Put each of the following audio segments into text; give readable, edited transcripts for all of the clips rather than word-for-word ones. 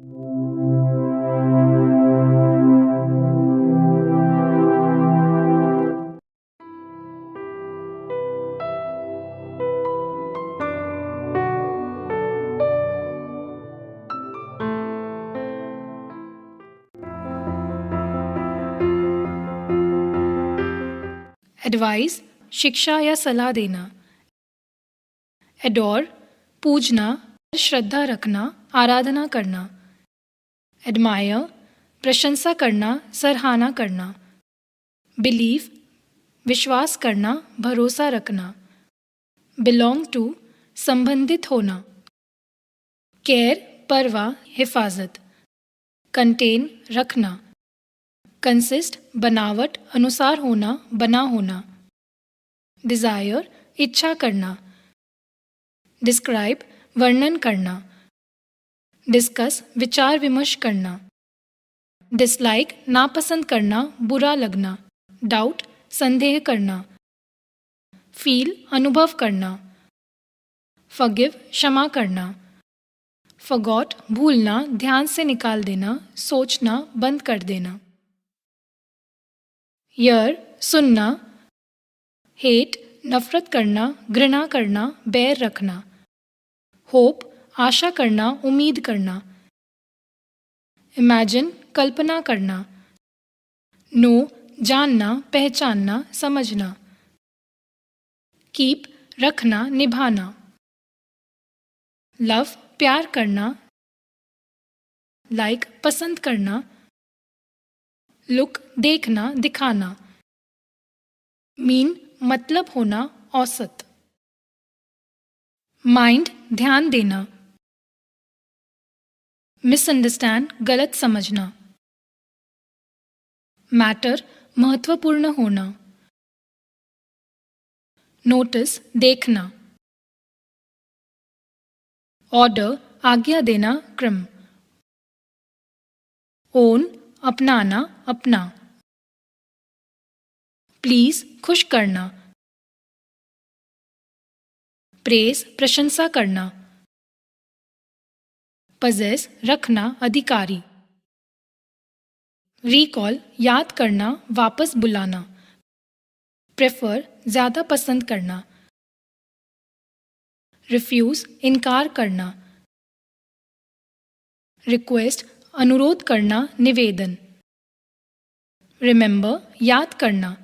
Advice, शिक्षा या सलाह देना। एडोर, पूजना, श्रद्धा रखना, आराधना करना। एडमायर, प्रशंसा करना, सराहना करना। बिलीव, विश्वास करना, भरोसा रखना। बिलोंग टू, संबंधित होना। केयर, परवाह, हिफाजत। कंटेन, रखना। कंसिस्ट, बनावट, अनुसार होना, बना होना। डिज़ायर, इच्छा करना। डिस्क्राइब, वर्णन करना। डिस्कस, विचार विमर्श करना। डिसलाइक, नापसंद करना, बुरा लगना। डाउट, संदेह करना। फील, अनुभव करना। फॉरगिव, क्षमा करना। फॉरगॉट, भूलना, ध्यान से निकाल देना, सोचना, बंद कर देना। हियर, सुनना। हेट, नफरत करना, घृणा करना, बैर रखना। होप, आशा करना, उम्मीद करना। इमेजिन, कल्पना करना। नो, जानना, पहचानना, समझना। कीप, रखना, निभाना। लव, प्यार करना। लाइक, पसंद करना। लुक, देखना, दिखाना। मीन, मतलब होना, औसत। माइंड, ध्यान देना। मिसअंडरस्टैंड, गलत समझना। मैटर, महत्वपूर्ण होना। नोटिस, देखना। ऑर्डर, आज्ञा देना, क्रम। ओन, अपनाना, अपना। प्लीज, खुश करना। प्रेस, प्रशंसा करना। पजेस, रखना, अधिकारी। रिकॉल, याद करना, वापस बुलाना। प्रेफर, ज्यादा पसंद करना। रिफ्यूज, इनकार करना। रिक्वेस्ट, अनुरोध करना, निवेदन। रिमेंबर, याद करना।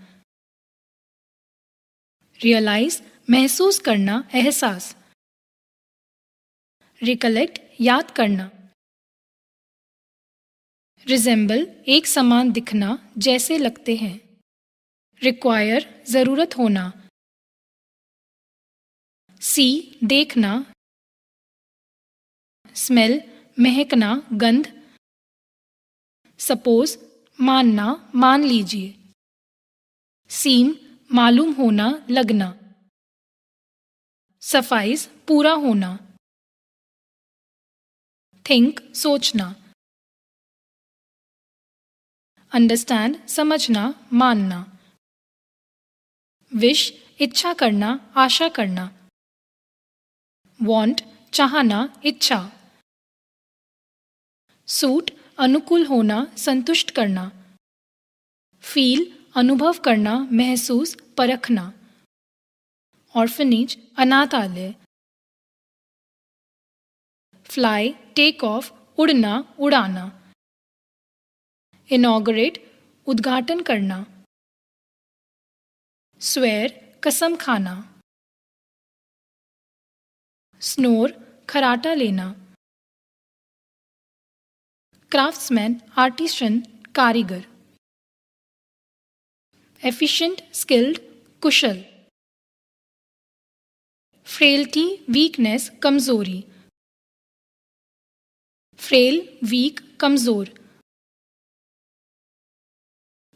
रियलाइज, महसूस करना, एहसास। रिकलेक्ट, याद करना। रिजेंबल, एक समान दिखना, जैसे लगते हैं। रिक्वायर, जरूरत होना। सी, देखना। स्मेल, महकना, गंध। सपोज, मानना, मान लीजिए। सीम, मालूम होना, लगना। सफाइज, पूरा होना। थिंक, सोचना। अंडरस्टैंड, समझना, मानना। विश, इच्छा करना, आशा करना। वांट, चाहना, इच्छा। सूट, अनुकूल होना, संतुष्ट करना। फील, अनुभव करना, महसूस, परखना। ऑर्फनेज, अनाथालय। फ्लाई, टेक ऑफ, उड़ना, उड़ाना। इनॉग्रेट, उद्घाटन करना। स्वेर, कसम खाना। स्नोर, खराटा लेना। क्राफ्ट्समैन, आर्टिसन, कारीगर। एफिशिएंट, स्किल्ड, कुशल। फ्रेल्टी, वीकनेस, कमजोरी। फ्रेल, वीक, कमजोर।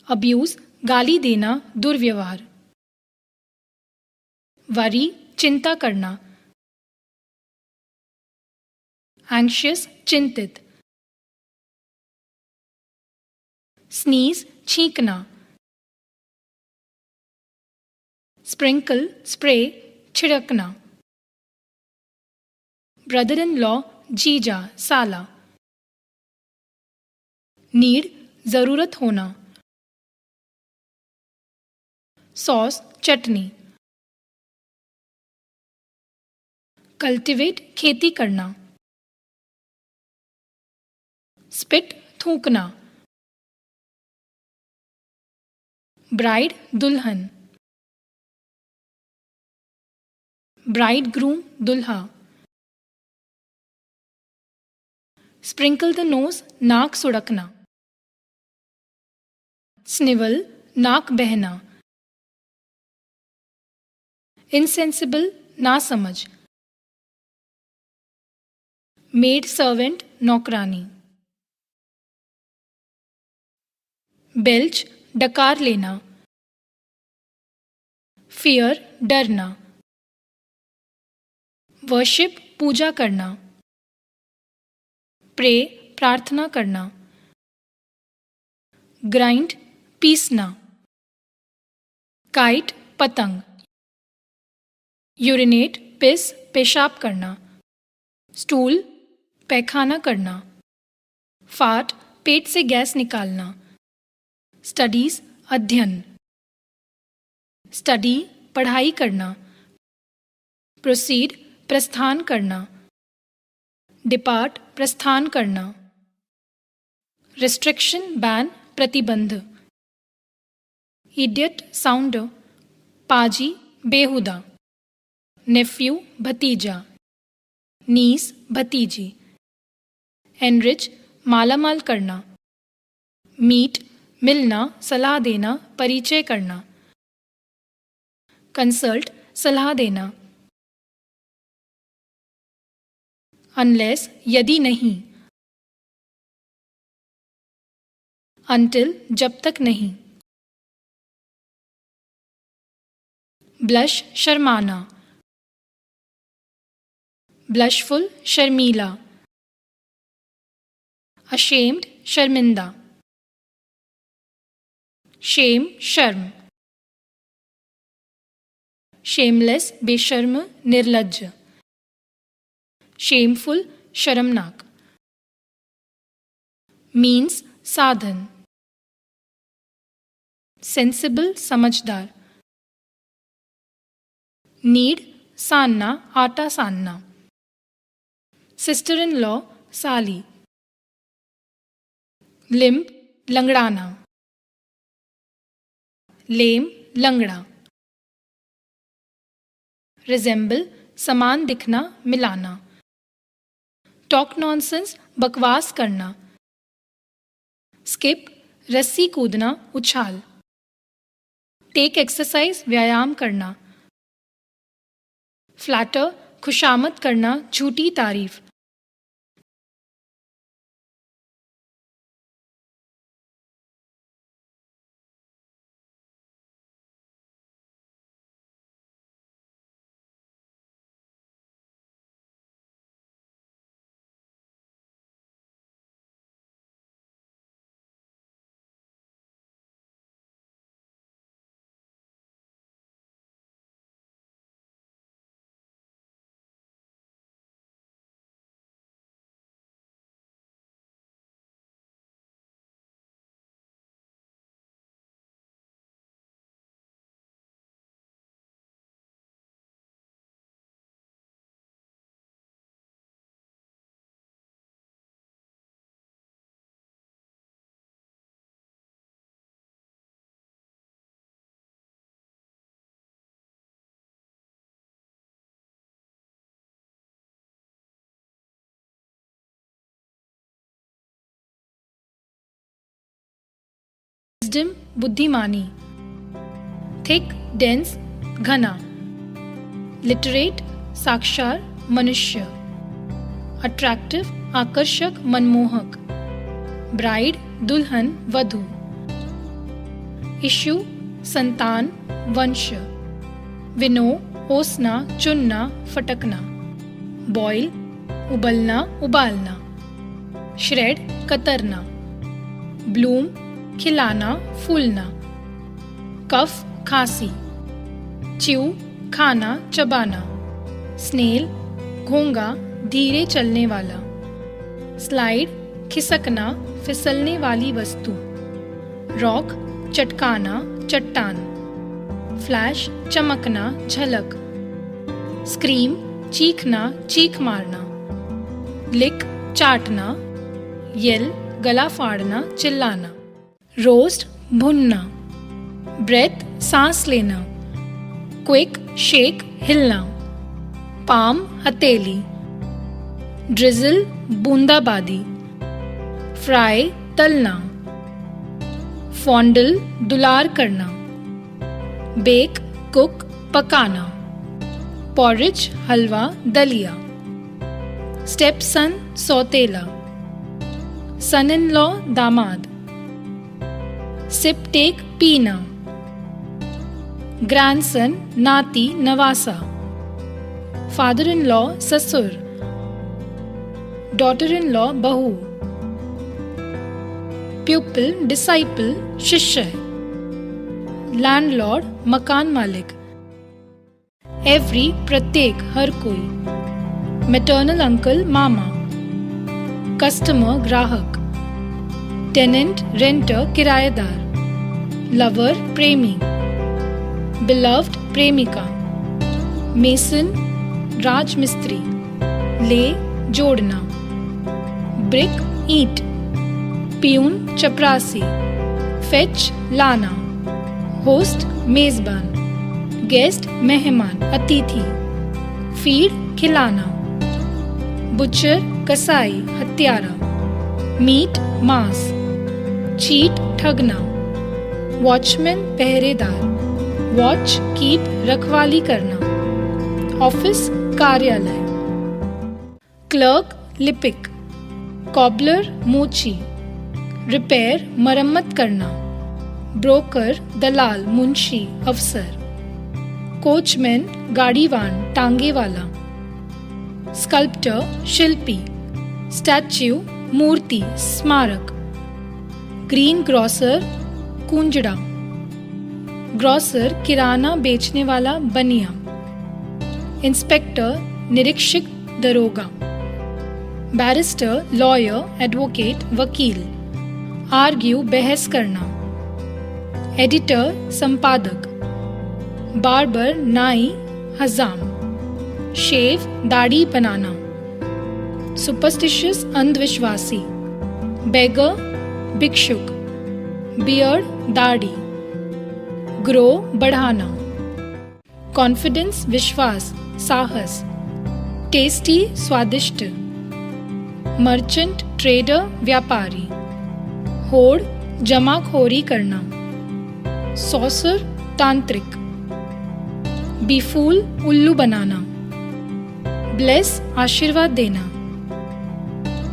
अब्यूज, गाली देना, दुर्व्यवहार। वरी, चिंता करना। एंग्शियस, चिंतित। स्नीज, छींकना। स्प्रिंकल, स्प्रे, छिड़कना। ब्रदर इन लॉ, जीजा, साला। नीड जरूरत होना, सॉस चटनी, कल्टिवेट खेती करना, स्पिट थूकना, ब्राइड दुल्हन, ब्राइड ग्रूम दुल्हा, स्प्रिंकल द नोज नाक सुड़कना, स्निवल नाक बहना, इनसेंसिबल नासमझ, मेड सर्वेंट नौकरानी, बेल्च डकार लेना, फियर डरना, वर्शिप पूजा करना, प्रे प्रार्थना करना, ग्राइंड पीसना, काइट पतंग, यूरिनेट पिस पेशाब करना, स्टूल पैखाना करना, फार्ट पेट से गैस निकालना, स्टडीज अध्ययन, स्टडी पढ़ाई करना, प्रोसीड प्रस्थान करना, डिपार्ट प्रस्थान करना, रिस्ट्रिक्शन बैन प्रतिबंध, इडियट साउंड पाजी बेहुदा, नेफ्यू भतीजा, नीस भतीजी, एनरिच मालामाल करना, मीट मिलना सलाह देना परिचय करना, कंसल्ट सलाह देना, अनलेस यदि नहीं, अनटिल जब तक नहीं, ब्लश शर्माना, ब्लशफुल शर्मीला, अशेम्ड शर्मिंदा, शेम शर्म, शेमलेस बेशर्म निर्लज्ज, शेमफुल शर्मनाक, मीन्स साधन, सेंसिबल समझदार, नीड सानना आटा सानना, सिस्टर इन लॉ साली, लिम्प लंगड़ाना, लेम लंगड़ा, रिजेंबल समान दिखना मिलाना, टॉक नॉनसेंस बकवास करना, स्किप रस्सी कूदना उछाल, टेक एक्सरसाइज व्यायाम करना, फ्लैटर खुशामद करना झूठी तारीफ, विजडम बुद्धिमानी, थिक डेंस घना, लिटरेट साक्षर मनुष्य, अट्रैक्टिव आकर्षक मनमोहक, ब्राइड दुल्हन वधू, इश्यू संतान वंश, विनो ओसना चुनना फटकना, बॉयल उबलना उबालना, श्रेड कतरना, ब्लूम खिलाना फूलना, कफ खांसी, च्यू खाना चबाना, स्नेल घोंगा धीरे चलने वाला, स्लाइड खिसकना, फिसलने वाली वस्तु। रॉक, चटकाना, चट्टान। फ्लैश, चमकना, झलक। स्क्रीम, चीखना, चीख मारना। लिक, चाटना। येल, गला फाड़ना, चिल्लाना। रोस्ट, भुनना। ब्रेथ, सांस लेना। क्विक, शेक, हिलना। पाम, हथेली। ड्रिजल, बूंदाबादी। फ्राई, तलना। फॉन्डल, दुलार करना। बेक, कुक, पकाना। पॉरिज, हलवा, दलिया। स्टेपसन, सौतेला। सन इन लॉ, दामाद। सिप टेक, पीना। ग्रैंडसन, नाती, नवासा। फादर इन लॉ, ससुर। डॉटर इन लॉ, बहू। प्यूपिल, डिसाइपल, शिष्य। लैंडलॉर्ड, मकान मालिक। एवरी, प्रत्येक, हर कोई। मैटरनल अंकल, मामा। कस्टमर, ग्राहक। टेनेंट, रेंटर, किराएदार। लवर, प्रेमी। बिलव्ड, प्रेमिका। मेसन, राजमिस्त्री। ले, जोड़ना। ब्रिक, ईंट। पियून, चपरासी। फेच, लाना। होस्ट, मेजबान। गेस्ट, मेहमान, अतिथि। फीड, खिलाना। बुचर, कसाई, हत्यारा। मीट, मांस। चीट, ठगना। वॉचमैन, पहरेदार। वॉच, कीप, रखवाली करना। ऑफिस, कार्यालय। क्लर्क, लिपिक। कॉबलर, मोची। रिपेयर, मरम्मत करना। ब्रोकर, दलाल, मुंशी, अफसर। कोचमैन, गाड़ीवान, टांगे वाला। स्कल्प्टर, शिल्पी। स्टैच्यू, मूर्ति, स्मारक। ग्रीन ग्रोसर, कुंजड़ा। ग्रोसर, किराना बेचने वाला, बनिया। इंस्पेक्टर, निरीक्षक, दरोगा। बैरिस्टर, लॉयर, एडवोकेट, वकील। आर्ग्यू, बहस करना। एडिटर, संपादक। बार्बर, नाई, हजाम। शेव, दाढ़ी बनाना। सुपरस्टिशियस, अंधविश्वासी। बेगर, भिक्षुक। बियर्ड, दाढ़ी। ग्रो, बढ़ाना। कॉन्फिडेंस, विश्वास, साहस। टेस्टी, स्वादिष्ट। मर्चेंट, ट्रेडर, व्यापारी। होड़, जमाखोरी करना। सॉसर, तांत्रिक। बीफूल, उल्लू बनाना। ब्लेस, आशीर्वाद देना।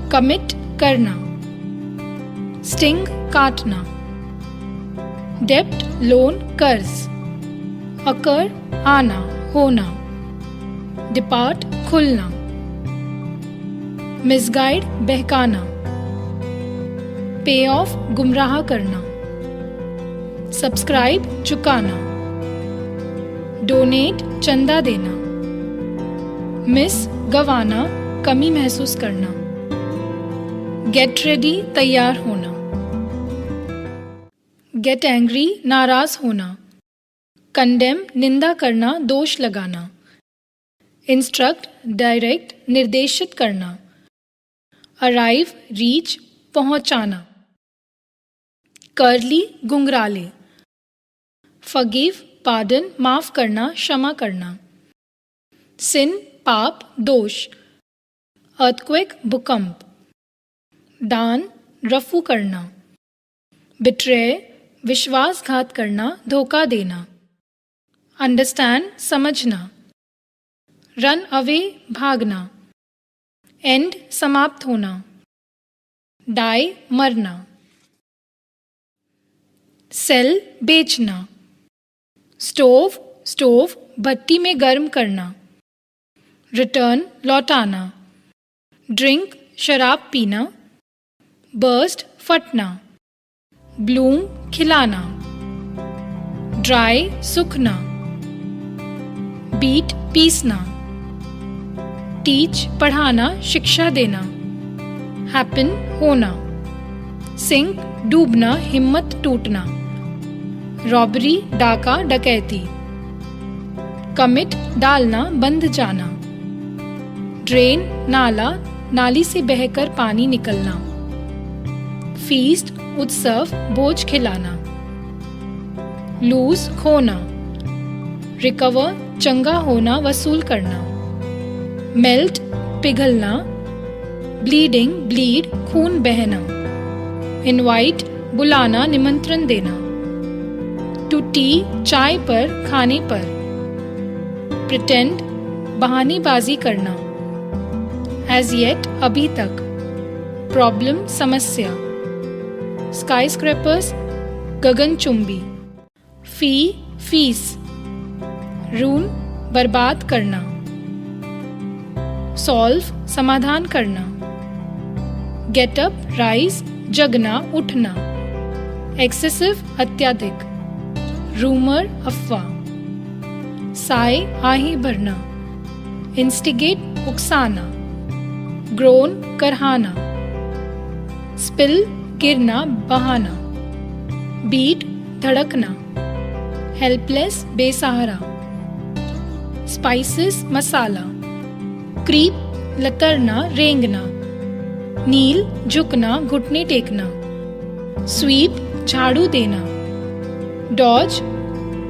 कमिट, करना। स्टिंग, काटना। डेप्ट, लोन, कर्ज। अकर, आना, होना। डिपार्ट, खुलना। मिसगाइड, बहकाना। पे ऑफ, गुमराह करना। सब्सक्राइब, चुकाना। डोनेट, चंदा देना। मिस, गवाना, कमी महसूस करना। गेट रेडी, तैयार होना। गेट एंग्री, नाराज होना। कंडेम, निंदा करना, दोष लगाना। इंस्ट्रक्ट, डायरेक्ट, निर्देशित करना। अराइव, रीच, पहुंचाना। करली, गुंगराले। फगिव, पार्डन, माफ करना, क्षमा करना। सिन, पाप, दोष। अर्थक्वेक, भूकंप। दान, रफू करना। बिट्रे, विश्वासघात करना, धोखा देना। अंडरस्टैंड, समझना। रन अवे, भागना। एंड, समाप्त होना। डाई, मरना। सेल, बेचना। स्टोव, स्टोव, भट्टी में गर्म करना। रिटर्न, लौटाना। ड्रिंक, शराब पीना। बर्स्ट, फटना। ब्लूम, खिलाना। ड्राई, सूखना। बीट, पीसना। टीच, पढ़ाना, शिक्षा देना। हैपन होना, सिंक डूबना, हिम्मत टूटना, रॉबरी डाका डकैती, कमिट डालना, बंध जाना, ड्रेन नाला, नाली से बहकर पानी निकलना, फीस्ट उत्सव, भोज खिलाना, लूज खोना, रिकवर चंगा होना, वसूल करना, मेल्ट पिघलना, ब्लीडिंग ब्लीड, खून बहना, इनवाइट बुलाना, निमंत्रण देना, टू टी चाय पर, खाने पर, प्रिटेंड बहानेबाजी करना, एज येट अभी तक, प्रॉब्लम समस्या, स्काईस्क्रैपर्स गगनचुंबी, फी फीस, रून बर्बाद करना, सॉल्व समाधान करना, गेट अप राइज जगना उठना, एक्सेसिव अत्यधिक, रूमर अफवाह, साय आही भरना, इंस्टिगेट उकसाना, ग्रोन करहाना, स्पिल गिरना बहाना, बीट धड़कना, हेल्पलेस बेसहारा, स्पाइसेस मसाला, क्रीप लतरना रेंगना, नील झुकना घुटने टेकना, स्वीप झाड़ू देना, डॉज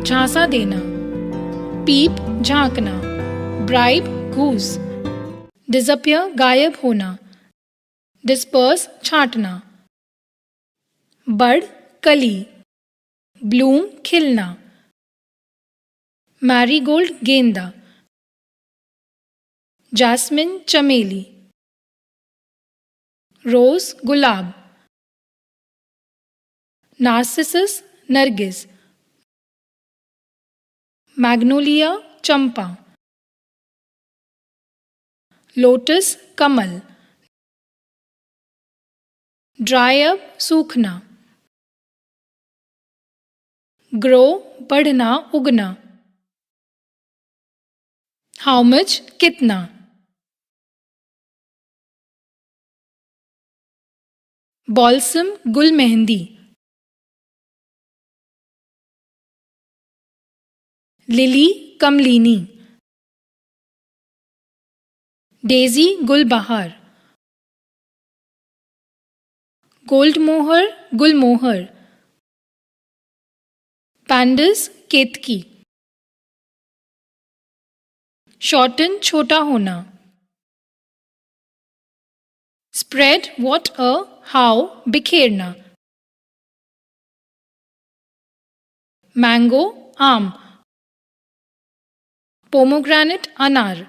झांसा देना, पीप झांकना, ब्राइब घूस, डिसअपियर गायब होना, डिस्पर्स छांटना, बड कली, ब्लूम खिलना, मैरीगोल्ड गेंदा, जास्मिन चमेली, रोज गुलाब, नार्सिसस नरगिस, मैग्नोलिया चंपा, लोटस कमल, ड्राई अप सूखना, ग्रो बढ़ना उगना, हाउ मच कितना, बॉल्सम गुल मेहंदी, लिली कमलिनी, डेजी गुलबहार, गोल्ड मोहर गुलमोहर, पैंडस केतकी, शॉर्टन छोटा होना, स्प्रेड व्हाट अ हाउ बिखेरना, मैंगो आम, पोमोग्रेनेट अनार,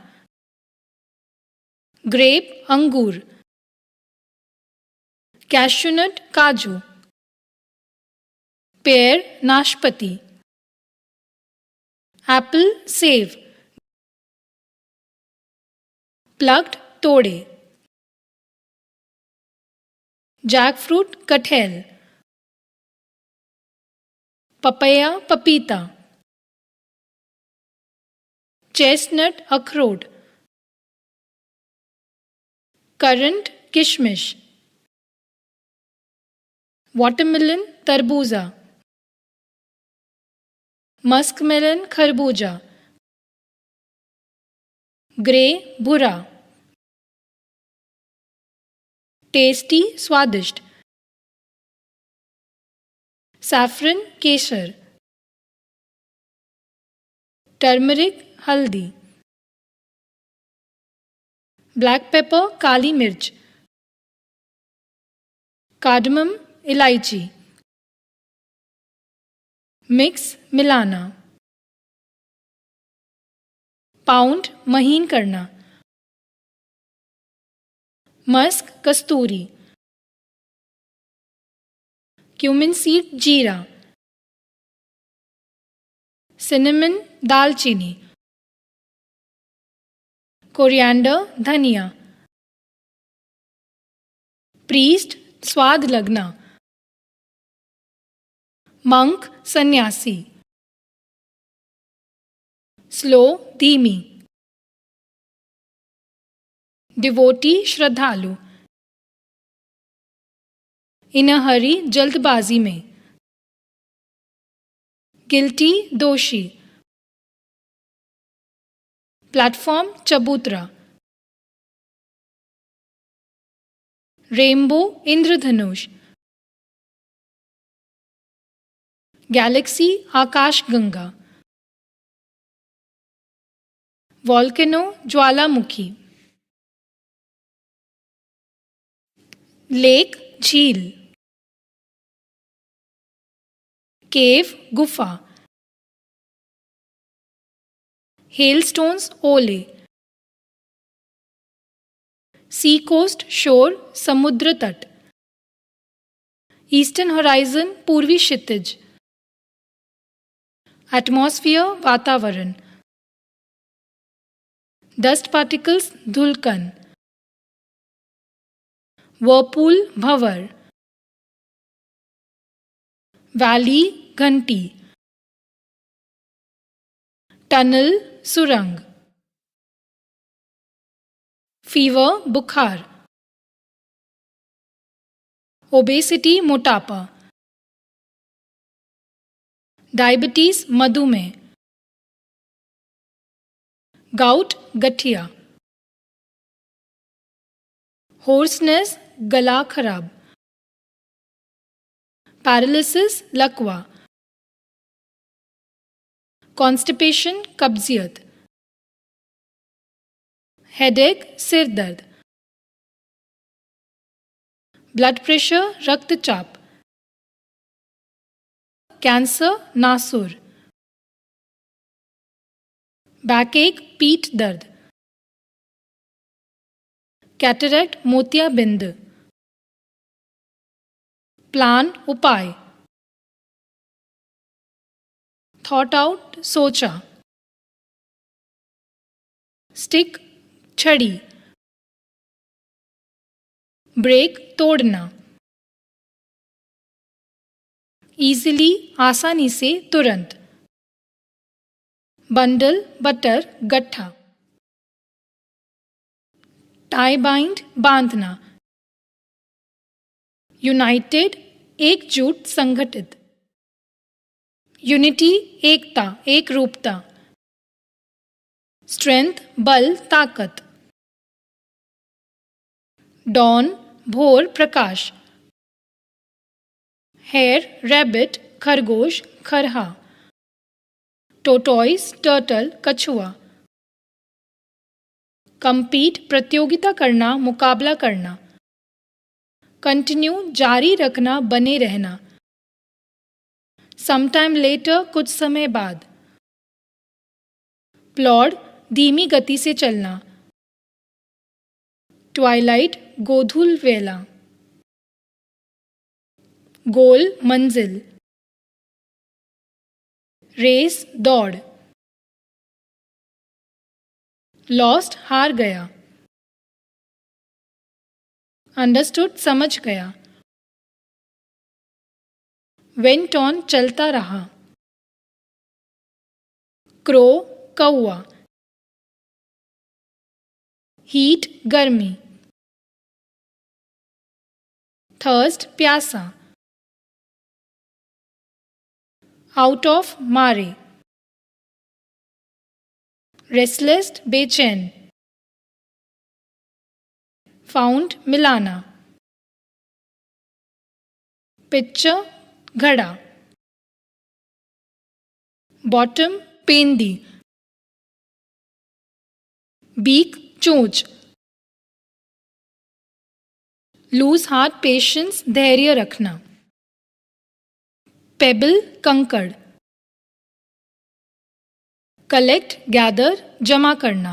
ग्रेप अंगूर, कैश्यूनट काजू, पेयर नाशपाती, एप्पल सेब, प्लग्ड तोड़े, जैकफ्रूट कटहल, पपैया पपीता, चेस्टनट अखरोट, करंट किशमिश, वाटरमेलन तरबूजा, मस्कमेलन खरबूजा, ग्रे भूरा, टेस्टी स्वादिष्ट, सैफरन केसर, टर्मरिक हल्दी, ब्लैक पेपर काली मिर्च, कार्डमम इलायची, मिक्स मिलाना, पाउंड महीन करना, मस्क कस्तूरी, क्यूमिन सीड जीरा, सिनेमन दालचीनी, कोरिएंडर धनिया, प्रीस्ट स्वाद लगना, मंक सन्यासी, स्लो धीमी, डिवोटी श्रद्धालु, इन अ हरी, जल्दबाजी में. गिल्टी, दोषी. प्लेटफॉर्म, चबूतरा. रेनबो, इंद्रधनुष. गैलेक्सी, आकाशगंगा. वॉल्केनो, ज्वालामुखी. लेक, झील. केव, गुफा. हेलस्टोन्स, ओले. सी कोस्ट, शोर, समुद्र तट. ईस्टर्न होराइजन, पूर्वी क्षितिज. एटमॉस्फेयर, वातावरण. डस्ट पार्टिकल्स, धूलकण. वर्पूल, भंवर. वैली, घंटी. टनल, सुरंग. फीवर, बुखार. ओबेसिटी, मोटापा. डायबिटीज, मधुमेह. गाउट, गठिया. होर्सनेस, गला खराब. पैरालिसिस, लकवा. कॉन्स्टिपेशन, कब्जियत. हेडेक, सिर दर्द. ब्लड प्रेशर, रक्तचाप. कैंसर, नासुर. बैकएक, पीठ दर्द. कैटरेक्ट, मोतियाबिंद. प्लान, उपाय. थॉट आउट, सोचा. स्टिक, छड़ी. ब्रेक, तोड़ना. इजीली, आसानी से, तुरंत. बंडल, बटर, गट्ठा. टाई बाइंड, बांधना. यूनाइटेड, एकजुट, संगठित. यूनिटी, एकता, एक रूपता. स्ट्रेंथ, बल, ताकत. डॉन, भोर, प्रकाश. हेयर, रैबिट, खरगोश, खरहा. टोटॉइस, टर्टल, कछुआ. कंपीट, प्रतियोगिता करना, मुकाबला करना. कंटिन्यू, जारी रखना, बने रहना. समटाइम लेटर, कुछ समय बाद. प्लॉड, धीमी गति से चलना. ट्वाइलाइट, गोधूल वेला. गोल, मंजिल. रेस, दौड़. लॉस्ट, हार गया. अंडरस्टूड, समझ गया. वेंट ऑन, चलता रहा. क्रो, कौआ. हीट, गर्मी. थर्स्ट, प्यासा. आउट ऑफ, मारे. रेस्टलेस, बेचैन. फाउंड, मिलाना. पिक्चर, घड़ा. बॉटम, पेंदी. बीक, चोंच. लूज हार्ट, पेशेंस, धैर्य रखना. पेबल, कंकड़. कलेक्ट, गैदर, जमा करना.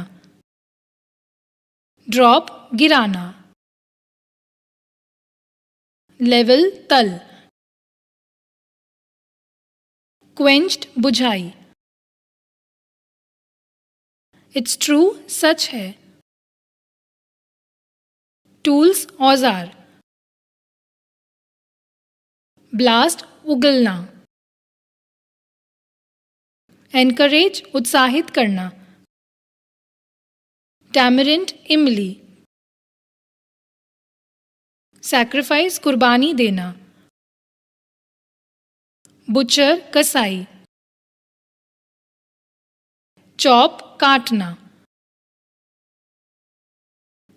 ड्रॉप, गिराना. लेवल, तल. क्वेंच्ड, बुझाई. इट्स ट्रू, सच है. टूल्स, औजार. ब्लास्ट, उगलना. एनकरेज, उत्साहित करना. टैमरिंड, इमली. सैक्रिफाइस कुर्बानी देना, बुचर कसाई, चॉप काटना,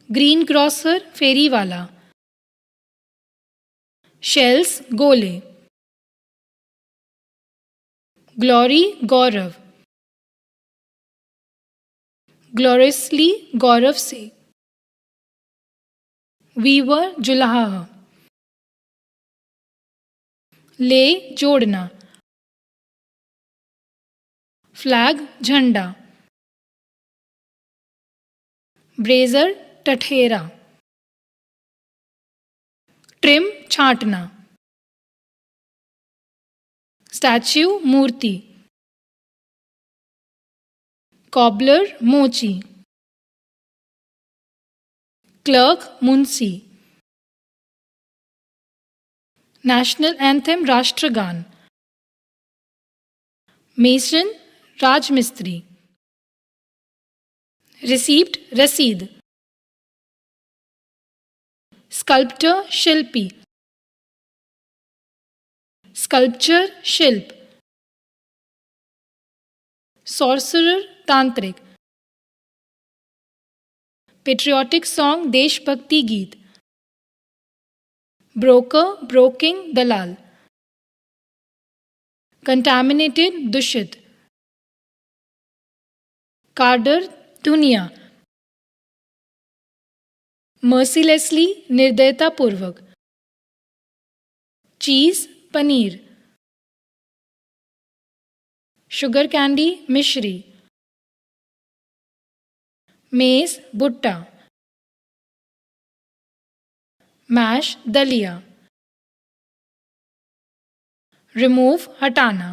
ग्रीन ग्रॉसर फेरी वाला, शेल्स गोले, ग्लोरी गौरव, ग्लोरियसली गौरव से, वीवर जुलाहा, ले जोड़ना, फ्लैग झंडा, ब्रेजर टठेरा, ट्रिम छांटना, स्टैच्यू मूर्ति, कॉबलर मोची, क्लर्क मुंशी, नेशनल एंथम राष्ट्रगान, मेसन राजमिस्त्री, रिसीप्ट रसीद, स्कल्प्टर शिल्पी, स्कल्पचर शिल्प, सॉर्सरर तांत्रिक, पेट्रियोटिक सॉन्ग देशभक्ति गीत, ब्रोकर ब्रोकिंग दलाल, कंटामिनेटेड दूषित, कार्डर दुनिया, मर्सीलेसली निर्दयतापूर्वक, चीज पनीर, शुगर कैंडी मिश्री, मेज भुट्टा, मैश दलिया, रिमूव हटाना,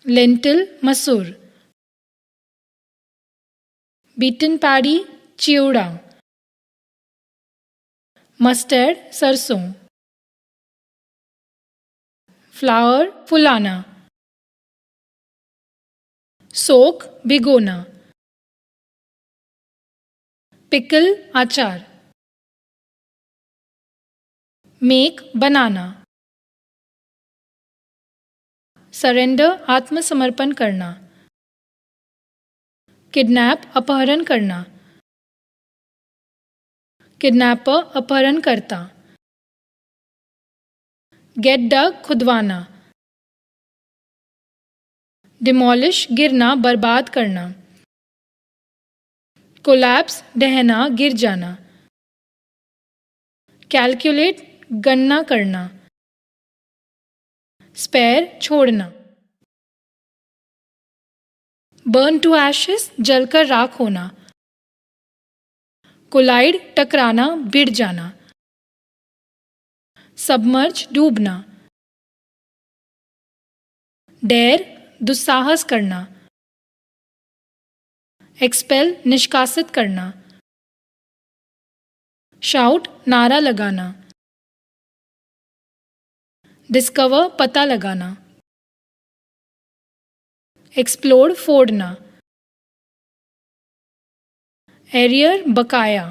लेंटिल मसूर, बीटन पैडी चिवड़ा, मस्टर्ड सरसों, फ्लावर फुलाना, सोक भिगोना, पिकल अचार, मेक बनाना, सरेंडर आत्मसमर्पण करना, किडनैप अपहरण करना, किडनैपर अपहरण करता, गेट डग खुदवाना, डिमोलिश गिरना बर्बाद करना, कोलैप्स ढहना गिर जाना, कैलकुलेट गणना करना, स्पेयर छोड़ना, बर्न टू एशेस जलकर राख होना, कोलाइड टकराना भिड़ जाना, सबमर्ज डूबना, डेयर दुस्साहस करना, एक्सपेल निष्कासित करना, शाउट नारा लगाना, डिस्कवर पता लगाना, एक्सप्लोड फोड़ना, एरियर बकाया,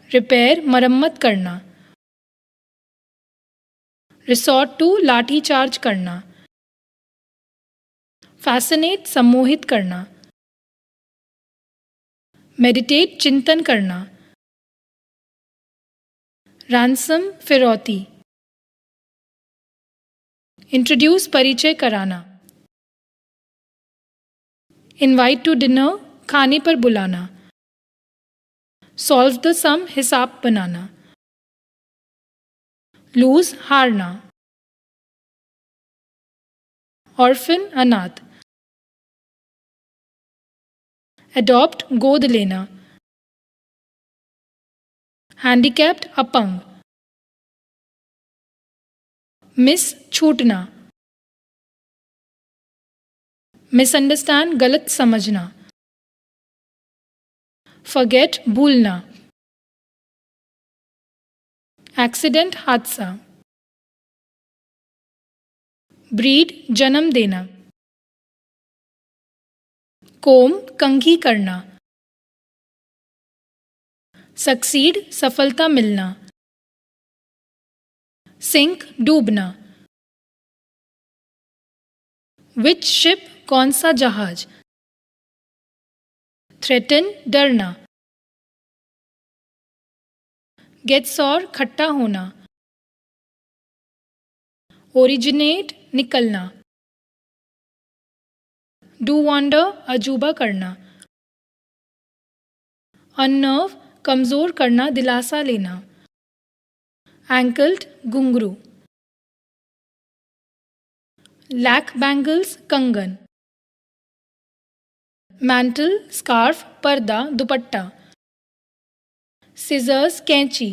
रिपेयर मरम्मत करना, रिसोर्ट टू लाठीचार्ज करना, फैसिनेट सम्मोहित करना, मेडिटेट चिंतन करना, रैंसम फिरौती, इंट्रोड्यूस परिचय कराना, इनवाइट टू डिनर खाने पर बुलाना, सॉल्व द सम हिसाब बनाना, लूज हारना, ऑर्फन अनाथ, एडॉप्ट गोद लेना, हैंडीकैप्ड अपंग, मिस छूटना, मिसअंडरस्टैंड गलत समझना, फॉरगेट भूलना, एक्सीडेंट हादसा, ब्रीड जन्म देना, कोम कंघी करना, सक्सीड सफलता मिलना, सिंक डूबना, विच शिप कौन सा जहाज, थ्रेटन डरना, गेट सॉर खट्टा होना, ओरिजिनेट निकलना, डू वॉन्डर अजूबा करना, अननर्व कमजोर करना दिलासा लेना, एंकल्ड घुंघरू, लैक बैंगल्स कंगन, मैंटल स्कार्फ पर्दा दुपट्टा, सिजर्स कैंची,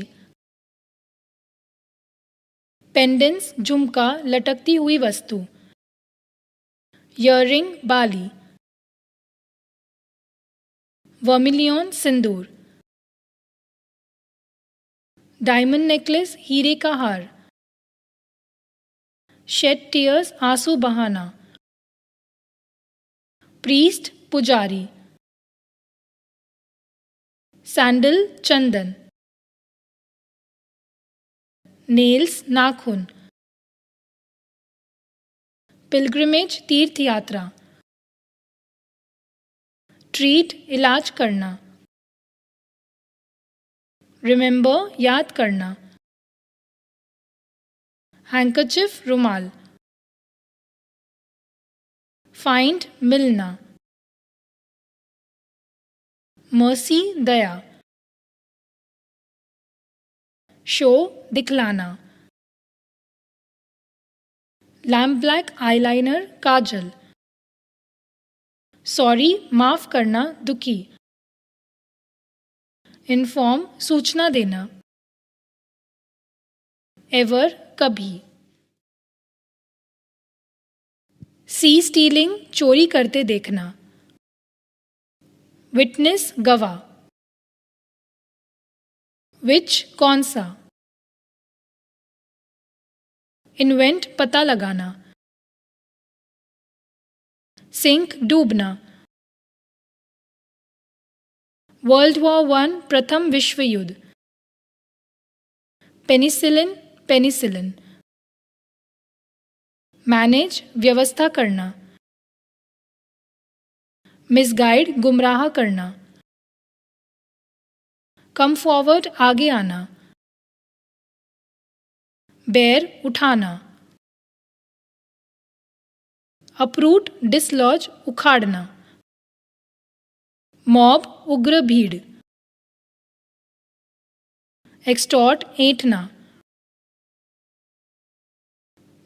पेंडेंट्स झुमका लटकती हुई वस्तु, ईयररिंग बाली, वर्मिलियन सिंदूर, डायमंड नेकलेस हीरे का हार, शेड टीयर्स आंसू बहाना, प्रीस्ट पुजारी, सैंडल चंदन, नेल्स नाखून, पिलग्रिमेज तीर्थ यात्रा, ट्रीट इलाज करना, रिमेंबर याद करना, हैंकरचिफ रुमाल, फाइंड मिलना, मर्सी दया, शो दिखलाना, लैम्प ब्लैक आईलाइनर काजल, सॉरी माफ करना दुखी, इन्फॉर्म सूचना देना, एवर कभी, सी स्टीलिंग चोरी करते देखना, विटनेस गवाह, विच कौन सा, इन्वेंट पता लगाना, सिंक डूबना, वर्ल्ड वॉर 1 प्रथम विश्व युद्ध, पेनिसिलिन पेनिसिलिन, मैनेज व्यवस्था करना, मिसगाइड गुमराह करना, कम फॉरवर्ड आगे आना, बेर उठाना, अपरूट डिसलॉज उखाड़ना, मॉब उग्र भीड़, एक्सटॉर्ट ऐंठना,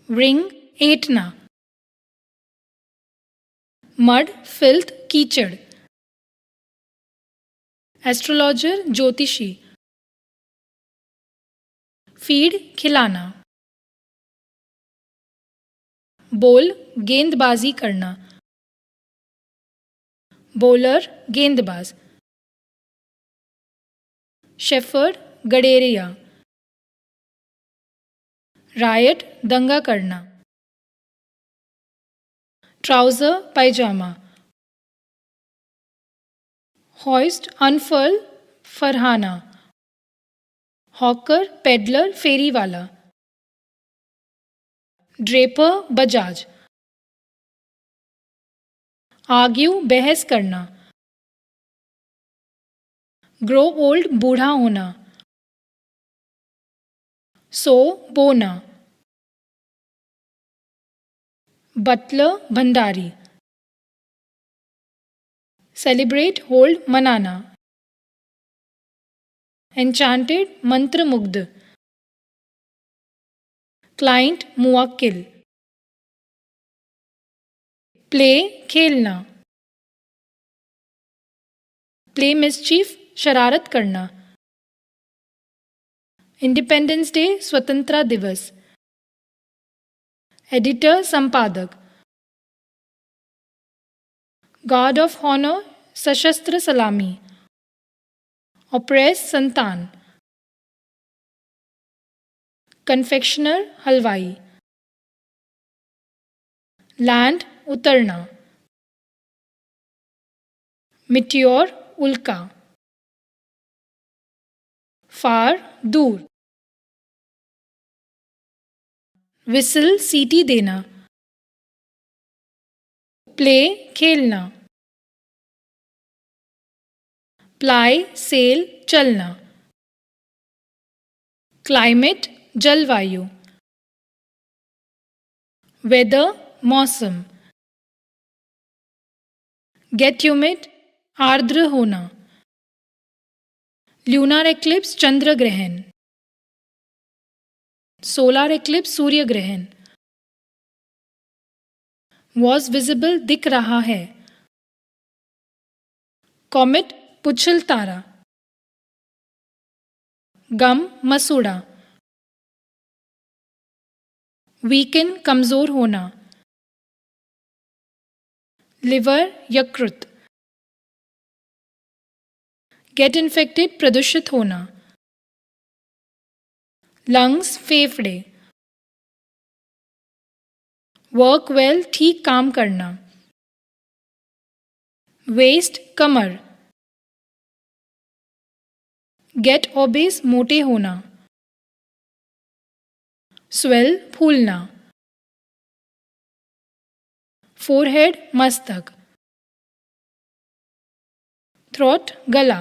रिंग ऐंठना, मड फिल्थ कीचड़, एस्ट्रोलॉजर ज्योतिषी, फीड खिलाना, बोल गेंदबाजी करना, बॉलर गेंदबाज, शेफर्ड गडेरिया, रायट दंगा करना, ट्राउजर पैजामा, hoist unfurl Farhana, hawker peddler फेरी वाला, ड्रेपर बजाज, आर्ग्यू बहस करना, ग्रो ओल्ड बूढ़ा होना, सो बोना, बटलर भंडारी, सेलिब्रेट होल्ड मनाना, एन्चांटेड मंत्रमुग्ध, क्लाइंट मुवक्किल, प्ले खेलना, प्ले मिसचीफ शरारत करना, इंडिपेंडेंस डे स्वतंत्रता दिवस, एडिटर संपादक, गार्ड ऑफ ऑनर सशस्त्र सलामी, ऑपरेस संतान, कन्फेक्शनर हलवाई, लैंड उतरना, मिट्योर उल्का, फार दूर, विसल सीटी देना, प्ले खेलना, प्लाई सेल चलना, क्लाइमेट जलवायु, वेदर मौसम, गेट ह्यूमिड आर्द्र होना, ल्यूनार एक्लिप्स चंद्र ग्रहण, सोलार एक्लिप्स सूर्य ग्रहण, वॉज विजिबल दिख रहा है, कॉमेट पुच्छल तारा, गम मसूड़ा, वीकेंड कमजोर होना, लिवर यकृत, गेट इन्फेक्टेड प्रदूषित होना, लंग्स फेफड़े, वर्क वेल ठीक काम करना, वेस्ट कमर, गेट ओबेस मोटे होना, स्वेल फूलना, फोरहेड मस्तक, थ्रोट गला,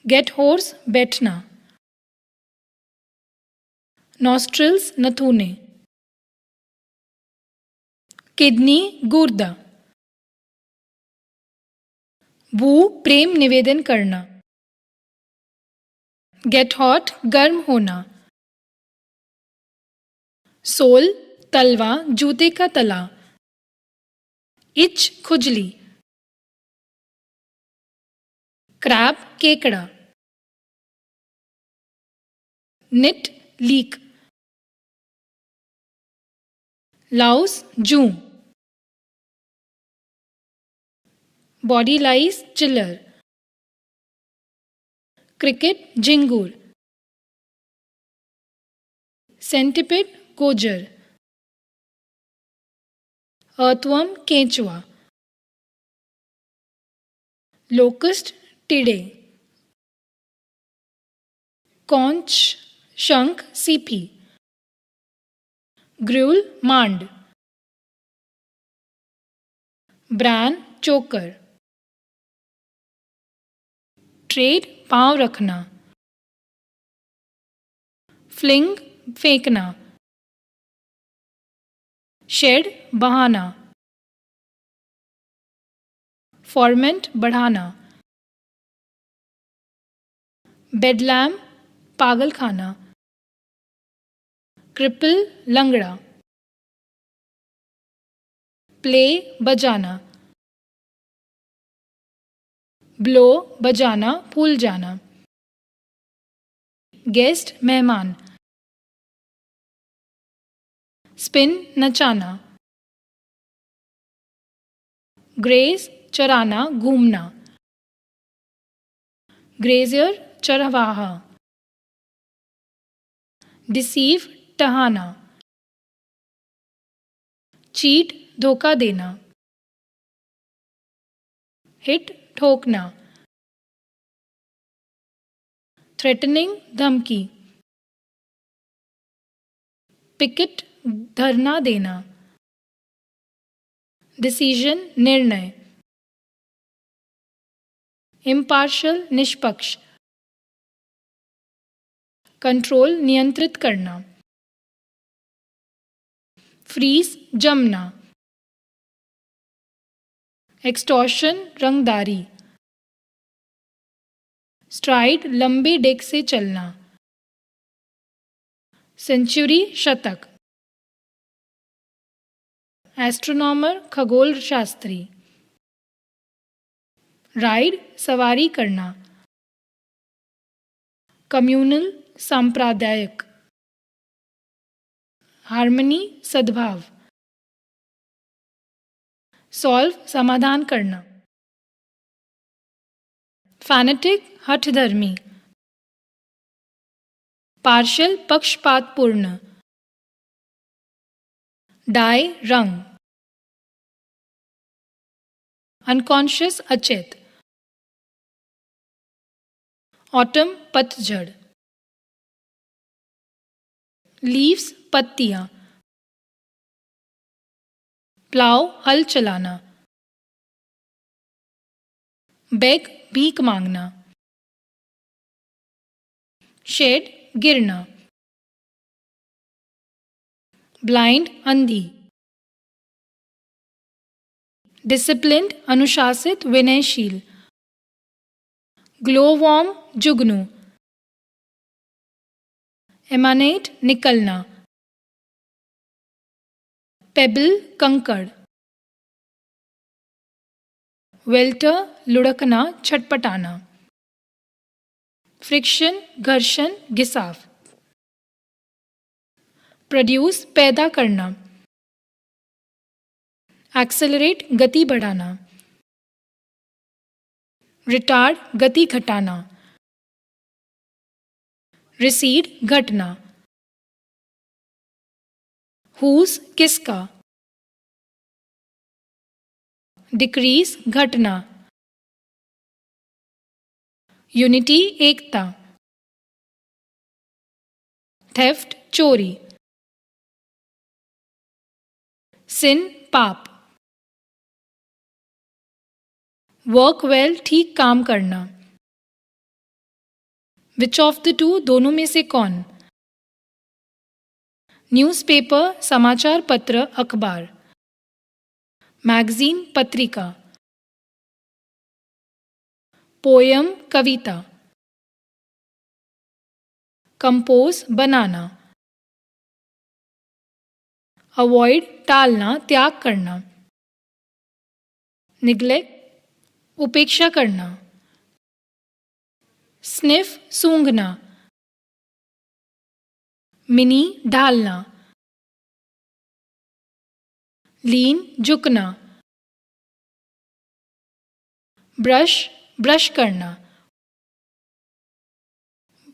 गेट होर्स बैठना, नॉस्ट्रिल्स नथुने, किडनी गुर्दा, वू प्रेम निवेदन करना, गेट हॉट गर्म होना, सोल तलवा जूते का तला, इच खुजली, क्रैब केकड़ा, निट लीक, लाउस जूं, बॉडी लाइस चिल्लर, क्रिकेट झिंगूर, सेंटिपिड गोजर, अर्थवर्म केंचुआ, लोकस्ट टिडे, कॉन्च शंख सीपी, ग्रूल मांड, ब्रान चोकर, ट्रेड पांव रखना, फ्लिंग फेंकना, शेड बहाना, फॉर्मेंट बढ़ाना, बेडलैम पागल खाना, क्रिपल लंगड़ा, प्ले बजाना, ब्लो बजाना भूल जाना, गेस्ट मेहमान, स्पिन नचाना, ग्रेज चराना घूमना, ग्रेजियर चरवाहा, डिसीव टहाना, चीट धोखा देना, हिट ठोकना, थ्रेटनिंग धमकी, पिकेट धरना देना, डिसीजन निर्णय, इम्पार्शल निष्पक्ष, कंट्रोल नियंत्रित करना, फ्रीज जमना, एक्सटॉर्शन रंगदारी, स्ट्राइड लंबे डेक से चलना, सेंचुरी शतक, एस्ट्रोनॉमर खगोल शास्त्री, राइड सवारी करना, कम्युनल सांप्रदायिक, हार्मनी सद्भाव, सॉल्व समाधान करना, फैनेटिक हठधर्मी, पार्शियल पक्षपातपूर्ण, डाई रंग, अनकॉन्शियस अचेत, ऑटम पतझड़, लीव्स पत्तियां, प्लाव हल चलाना, बेग भीख मांगना, शेड गिरना, ब्लाइंड अंधी, डिसिप्लिन्ड अनुशासित विनयशील, ग्लो वार्म जुगनू, एमानेट निकलना, पेबल कंकड़, वेल्टर लुढ़कना छटपटाना, फ्रिक्शन घर्षण घिसाव, प्रोड्यूस पैदा करना, एक्सेलरेट गति बढ़ाना, रिटार्ड गति घटाना, रिसीड घटना, हुज किसका, डिक्रीज घटना, यूनिटी एकता, थेफ्ट चोरी, सिन पाप, वर्क वेल ठीक काम करना, विच ऑफ द टू दोनों में से कौन, न्यूज़पेपर समाचार पत्र अखबार, मैगजीन पत्रिका, पोयम कविता, कंपोज बनाना, अवॉइड टालना त्याग करना, निग्लेक्ट उपेक्षा करना, स्निफ सूंघना, मिनी ढालना, लीन झुकना, ब्रश ब्रश करना,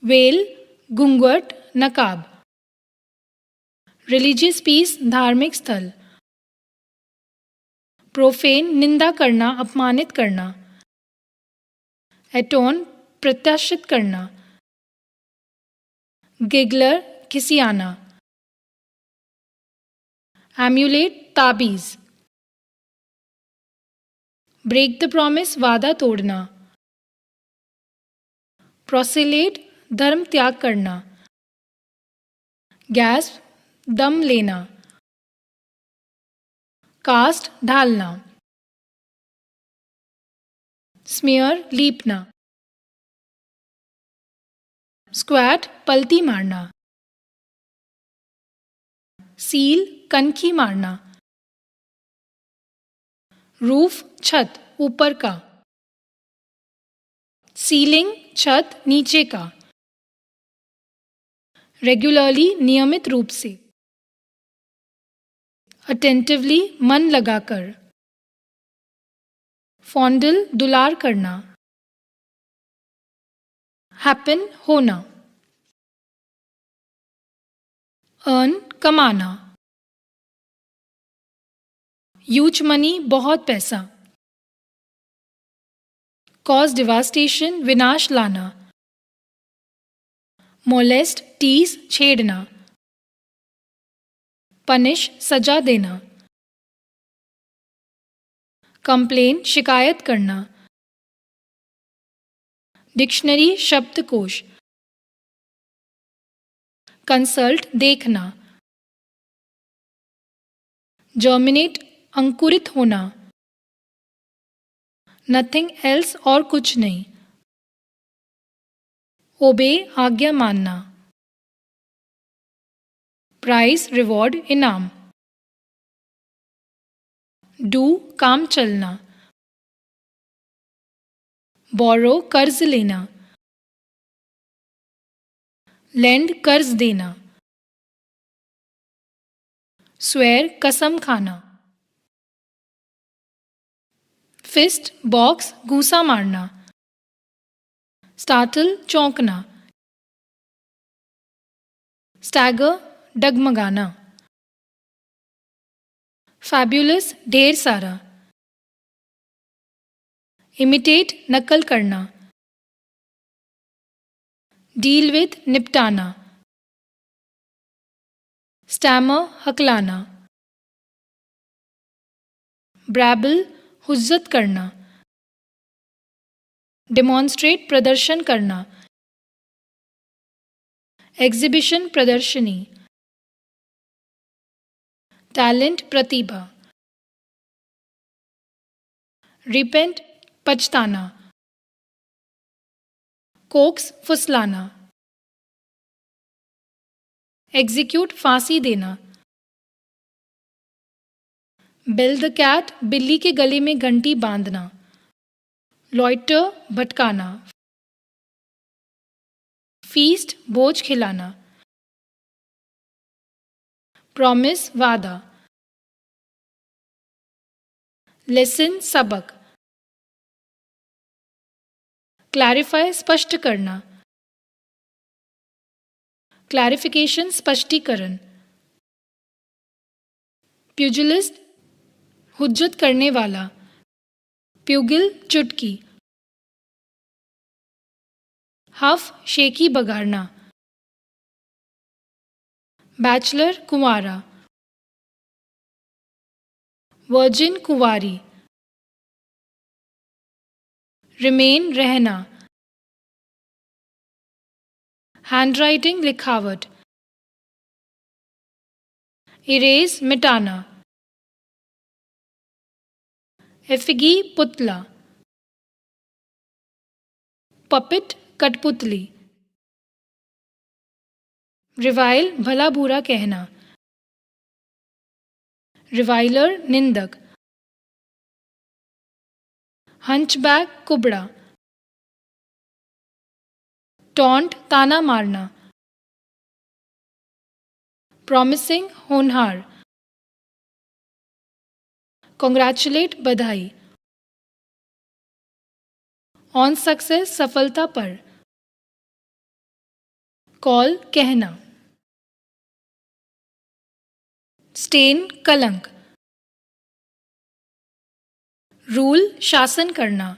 वेल घूंघट नकाब, रिलीजियस पीस धार्मिक स्थल, प्रोफेन निंदा करना अपमानित करना, एटोन प्रत्याशित करना, गिगलर खिसियाना, एम्यूलेट ताबीज, ब्रेक द प्रॉमिस वादा तोड़ना, प्रोसिलेट धर्म त्याग करना, गैस दम लेना, कास्ट ढालना, स्मियर लीपना, स्क्वैट पलती मारना, सील कनखी मारना, रूफ छत ऊपर का, सीलिंग छत नीचे का, रेगुलरली नियमित रूप से, अटेंटिवली मन लगाकर, फॉन्डल दुलार करना, हैपन होना, अर्न कमाना, ह्यूज मनी बहुत पैसा, कॉज डिवास्टेशन विनाश लाना, मोलेस्ट टीज छेड़ना, पनिश सजा देना, कंप्लेन शिकायत करना, डिक्शनरी शब्दकोश, कंसल्ट देखना, जर्मिनेट अंकुरित होना, नथिंग एल्स और कुछ नहीं, ओबे आज्ञा मानना, प्राइज रिवॉर्ड इनाम, डू काम चलना, बोरो कर्ज लेना, लेंड कर्ज देना, स्वेर कसम खाना, फिस्ट बॉक्स घूसा मारना, स्टार्टल चौंकना, स्टैगर डगमगाना, फैब्युलस ढेर सारा, इमिटेट नकल करना, डील विद निपटाना, स्टैमर हकलाना, ब्रैबल हुज्जत करना, डेमॉन्स्ट्रेट प्रदर्शन करना, एग्जीबिशन प्रदर्शनी, टैलेंट प्रतिभा, रिपेंट पछताना, कोक्स फुसलाना, एग्जीक्यूट फांसी देना, बिल द कैट बिल्ली के गले में घंटी बांधना, लॉइटर भटकाना, फीस्ट भोज खिलाना, प्रॉमिस वादा, लेसन सबक, क्लैरिफाई स्पष्ट करना, क्लैरिफिकेशन स्पष्टीकरण, प्यूजिलिस्ट हुज्जत करने वाला, प्यूगिल चुटकी, हफ शेकी बगाड़ना, बैचलर कुंवारा, वर्जिन कुंवारी, रिमेन रहना, हैंडराइटिंग लिखावट, इरेज मिटाना, एफिगी पुतला, पपिट कठपुतली, रिवाइल भला बुरा कहना, रिवाइलर निंदक, हंचबैक कुबड़ा, टॉन्ट ताना मारना, प्रॉमिसिंग होनहार, कॉन्ग्रेचुलेट बधाई, ऑन सक्सेस सफलता पर, कॉल कहना, स्टेन कलंक, रूल शासन करना,